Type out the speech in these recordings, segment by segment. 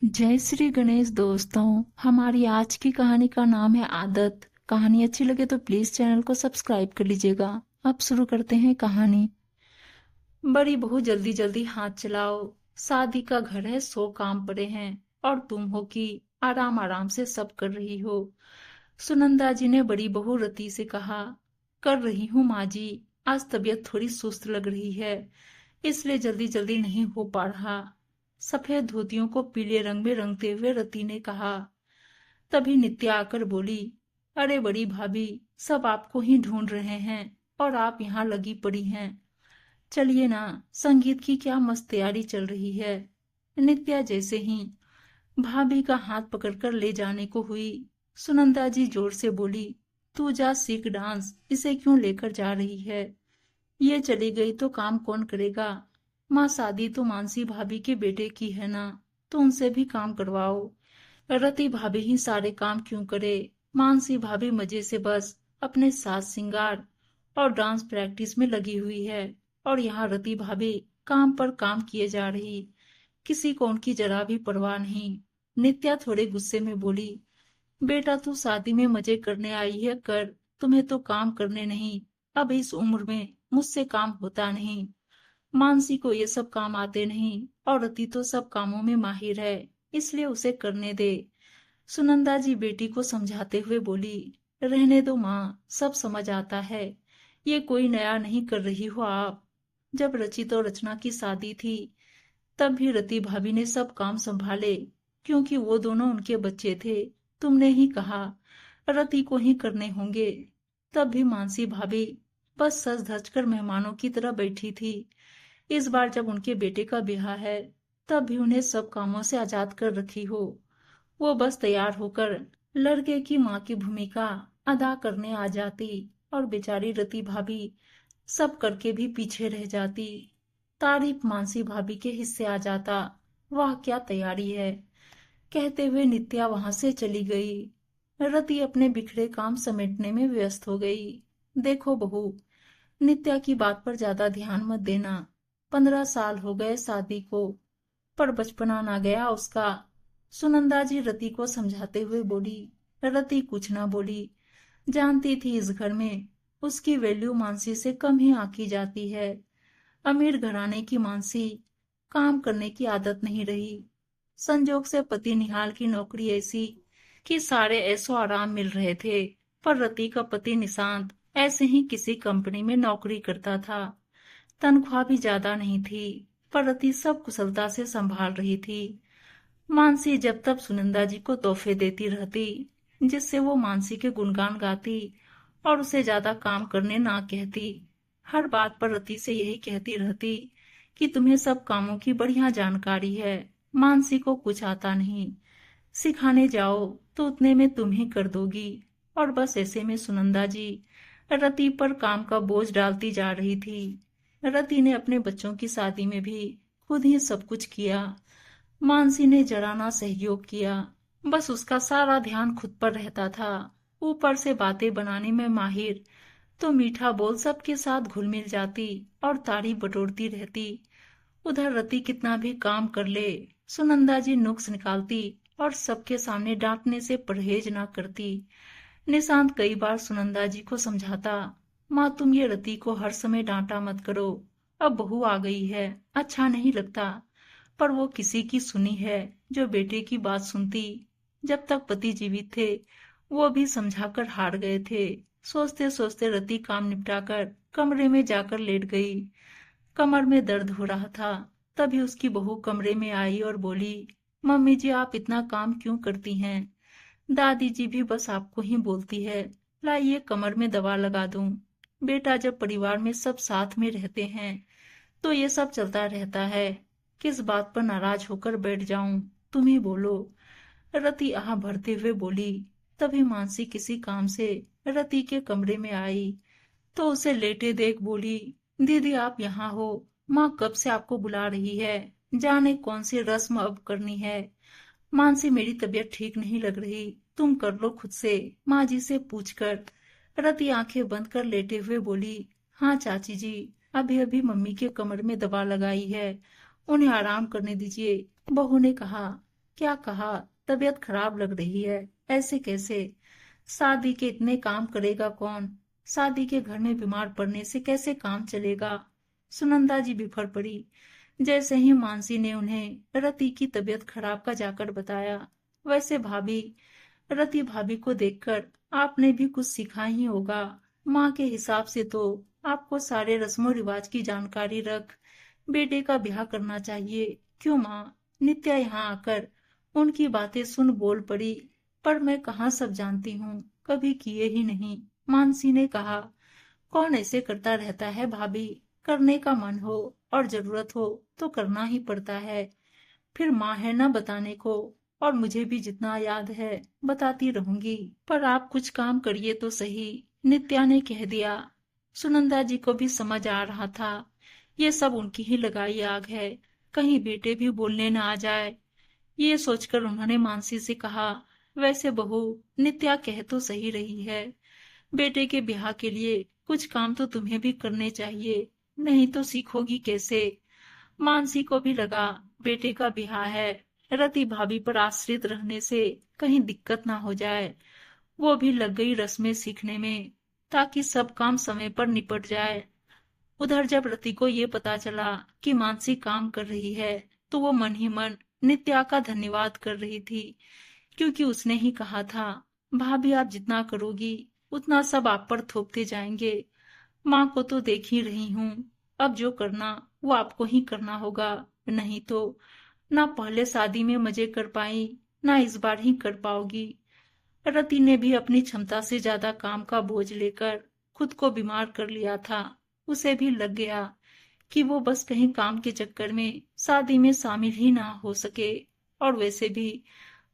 जय श्री गणेश दोस्तों। हमारी आज की कहानी का नाम है आदत। कहानी अच्छी लगे तो प्लीज चैनल को सब्सक्राइब कर लीजिएगा। अब शुरू करते हैं कहानी। बड़ी बहू जल्दी जल्दी हाथ चलाओ। शादी का घर है, 100 काम पड़े हैं और तुम हो कि आराम आराम से सब कर रही हो। सुनंदा जी ने बड़ी बहू रति से कहा। कर रही हूँ माँ जी, आज तबीयत थोड़ी सुस्त लग रही है, इसलिए जल्दी जल्दी नहीं हो पा रहा। सफेद धोतियों को पीले रंग में रंगते हुए रति ने कहा। तभी नित्या आकर बोली, अरे बड़ी भाभी, सब आपको ही ढूंढ रहे हैं और आप यहाँ लगी पड़ी हैं। चलिए ना, संगीत की क्या मस्त तैयारी चल रही है। नित्या जैसे ही भाभी का हाथ पकड़कर ले जाने को हुई, सुनंदा जी जोर से बोली, तू जा सीख डांस, इसे क्यों लेकर जा रही है। ये चली गई तो काम कौन करेगा। माँ, शादी तो मानसी भाभी के बेटे की है ना, तो उनसे भी काम करवाओ। रति भाभी ही सारे काम क्यों करे। मानसी भाभी मजे से बस अपने साज सिंगार और डांस प्रैक्टिस में लगी हुई है, और यहाँ रति भाभी काम पर काम किए जा रही, किसी को उनकी जरा भी परवाह नहीं। नित्या थोड़े गुस्से में बोली, बेटा तू शादी में मजे करने आई है कर, तुम्हें तो काम करने नहीं। अब इस उम्र में मुझसे काम होता नहीं। मानसी को ये सब काम आते नहीं और रति तो सब कामों में माहिर है, इसलिए उसे करने दे। सुनंदा जी बेटी को समझाते हुए बोली, रहने दो माँ, सब समझ आता है, ये कोई नया नहीं कर रही हो आप। जब रचित और रचना की शादी थी तब भी रति भाभी ने सब काम संभाले, क्योंकि वो दोनों उनके बच्चे थे। तुमने ही कहा रति को ही करने होंगे। तब भी मानसी भाभी बस सज धज कर मेहमानों की तरह बैठी थी। इस बार जब उनके बेटे का ब्याह है, तब भी उन्हें सब कामों से आजाद कर रखी हो। वो बस तैयार होकर लड़के की माँ की भूमिका अदा करने आ जाती, और बेचारी रति भाभी सब करके भी पीछे रह जाती। तारीफ मानसी भाभी के हिस्से आ जाता। वाह क्या तैयारी है, कहते हुए नित्या वहां से चली गई। रति अपने बिखरे काम समेटने में व्यस्त हो गई। देखो बहू, नित्या की बात पर ज्यादा ध्यान मत देना। 15 साल हो गए शादी को, पर बचपना ना गया उसका। सुनंदा जी रति को समझाते हुए बोली। रति कुछ ना बोली, जानती थी इस घर में उसकी वैल्यू मानसी से कम ही आंकी जाती है। अमीर घराने की मानसी काम करने की आदत नहीं रही। संजोग से पति निहाल की नौकरी ऐसी कि सारे ऐसो आराम मिल रहे थे, पर रति का पति निशांत ऐसे ही किसी कंपनी में नौकरी करता था। तनख्वाह भी ज्यादा नहीं थी, पर रति सब कुशलता से संभाल रही थी। मानसी जब तब सुनंदा जी को तोहफे देती रहती, जिससे वो मानसी के गुणगान गाती और उसे ज्यादा काम करने ना कहती। हर बात पर रति से यही कहती रहती कि तुम्हें सब कामों की बढ़िया जानकारी है, मानसी को कुछ आता नहीं, सिखाने जाओ तो उतने में तुम ही कर दोगी। और बस ऐसे में सुनंदा जी रति पर काम का बोझ डालती जा रही थी। रति ने अपने बच्चों की शादी में भी खुद ही सब कुछ किया। मानसी ने जरा ना सहयोग किया, बस उसका सारा ध्यान खुद पर रहता था। ऊपर से बातें बनाने में माहिर, तो मीठा बोल सबके साथ घुल मिल जाती और तारीफ बटोरती रहती। उधर रति कितना भी काम कर ले, सुनंदा जी नुक्स निकालती और सबके सामने डांटने से परहेज ना करती। निशांत कई बार सुनंदा जी को समझाता, माँ तुम ये रति को हर समय डांटा मत करो, अब बहू आ गई है, अच्छा नहीं लगता। पर वो किसी की सुनी है जो बेटे की बात सुनती। जब तक पति जीवित थे वो भी समझाकर हार गए थे। सोचते सोचते रति काम निपटाकर कमरे में जाकर लेट गई। कमर में दर्द हो रहा था। तभी उसकी बहू कमरे में आई और बोली, मम्मी जी आप इतना काम क्यों करती हैं। दादी जी भी बस आपको ही बोलती है, लाइए कमर में दवा लगा दूं। बेटा जब परिवार में सब साथ में रहते हैं तो ये सब चलता रहता है, किस बात पर नाराज होकर बैठ जाऊं, तुम ही बोलो। रति आह भरते हुए बोली। तभी मानसी किसी काम से रति के कमरे में आई तो उसे लेटे देख बोली, दीदी आप यहाँ हो, माँ कब से आपको बुला रही है, जाने कौन सी रस्म अब करनी है। मानसी मेरी तबीयत ठीक नहीं लग रही, तुम कर लो खुद से, माँ जी से पूछकर। रति आंखें बंद कर लेटे हुए बोली, हाँ चाची जी, अभी अभी मम्मी के कमर में दवा लगाई है, उन्हें आराम करने दीजिए। बहू ने कहा, क्या कहा? तबीयत खराब लग रही है, ऐसे कैसे? शादी के इतने काम करेगा कौन? शादी के घर में बीमार पड़ने से कैसे काम चलेगा? सुनंदा जी बिफर पड़ी। जैसे ही मानसी ने उन्हें रति की तबीयत खराब का जाकर बताया, वैसे भाभी, रति भाभी को देखकर आपने भी कुछ सीखा ही होगा। माँ के हिसाब से तो आपको सारे रस्मों रिवाज की जानकारी रख बेटे का ब्याह करना चाहिए। क्यों माँ? नित्या यहाँ आकर उनकी बातें सुन बोल पड़ी। पर मैं कहाँ सब जानती हूँ, कभी किए ही नहीं। मानसी ने कहा, कौन ऐसे करता रहता है भाभी? करने का मन हो और जरूरत हो तो करना ही पड़ता है। फिर माँ है ना बताने को, और मुझे भी जितना याद है बताती रहूंगी। पर आप कुछ काम करिए तो सही, नित्या ने कह दिया। सुनंदा जी को भी समझ आ रहा था ये सब उनकी ही लगाई आग है, कहीं बेटे भी बोलने न आ जाए। ये सोचकर उन्होंने मानसी से कहा, वैसे बहू, नित्या कह तो सही रही है, बेटे के ब्याह के लिए कुछ काम तो तुम्हें भी करने चाहिए, नहीं तो सीखोगी कैसे? मानसी को भी लगा बेटे का ब्याह है, रति भाभी पर आश्रित रहने से कहीं दिक्कत ना हो जाए। वो भी लग गई रस्में सीखने में, ताकि सब काम समय पर निपट जाए। उधर जब रति को ये पता चला कि मानसी काम कर रही है, तो वो मन ही मन नित्या का धन्यवाद कर रही थी, क्योंकि उसने ही कहा था, भाभी आप जितना करोगी उतना सब आप पर थोपते जाएंगे। माँ को तो देख ही रही हूँ, अब जो करना वो आपको ही करना होगा, नहीं तो ना पहले शादी में मजे कर पाई, ना इस बार ही कर पाओगी। रति ने भी अपनी क्षमता से ज्यादा काम का बोझ लेकर खुद को बीमार कर लिया था। उसे भी लग गया कि वो बस कहीं काम के चक्कर में शादी में शामिल ही ना हो सके। और वैसे भी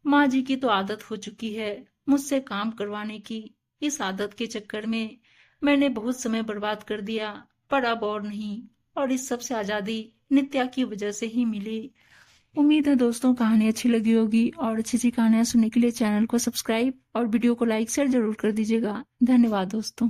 माँ जी की तो आदत हो चुकी है मुझसे काम करवाने की। इस आदत के चक्कर में मैंने बहुत समय बर्बाद कर दिया, पर अब और नहीं। और इस सब से आजादी नित्या की वजह से ही मिली। उम्मीद है दोस्तों कहानी अच्छी लगी होगी, और अच्छी अच्छी कहानियां सुनने के लिए चैनल को सब्सक्राइब और वीडियो को लाइक शेयर जरूर कर दीजिएगा। धन्यवाद दोस्तों।